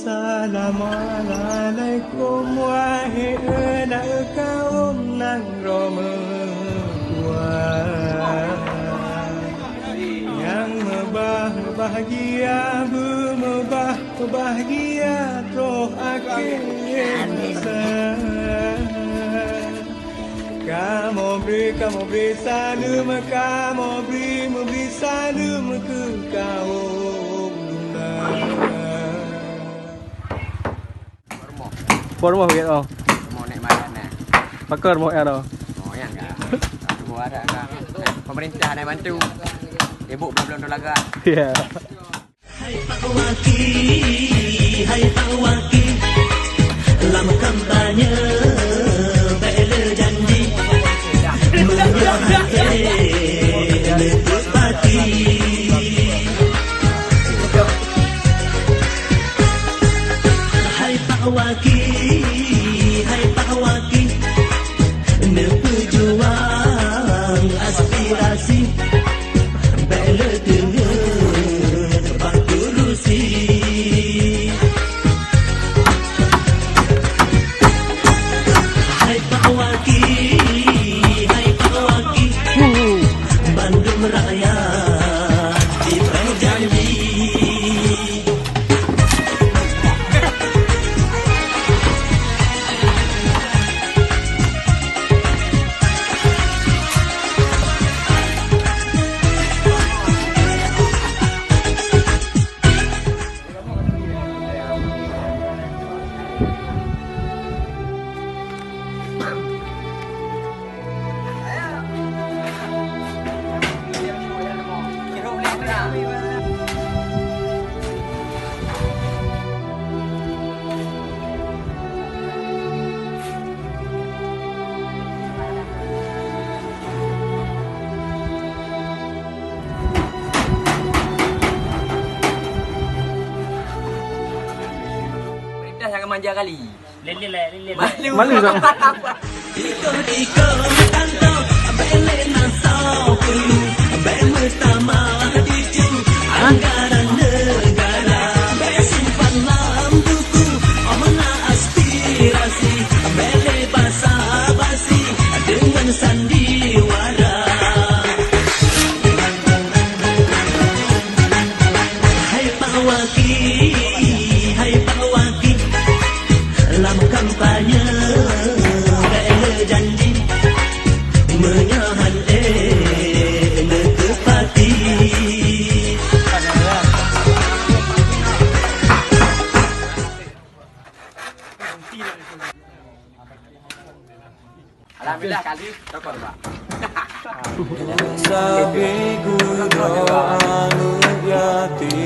Assalamualaikum wahai anak kaum nang Roma yang bahagia bahagia roh akhir kamu beri salam memberi salam ke kaum rumah begitu oh. Mau naik mana nak? Pakar mau ya doh. Oh yang enggak. Semua ada kan. Pemerintah ada bantu. Ibu belum laga. Ya. Hai Pak Waki, lama kampanye bela janji menepati. Hai Pak Waki, berjuang aspirasi bela dengan berkurusi. Hai Pak Waki, Bandung Raya diberi janji. Jangan manja kali. Lele. Malu tak? Iko tantau bele nasau perlu bertama diju anggaran negara bersimpan dalam buku amanah aspirasi bele basa-basi dengan sandiwara. Hai Pak Waki, lama kampanye bela janji menyahan menepati. Alhamdulillah kali rokok Pak. Sabi guru anu yati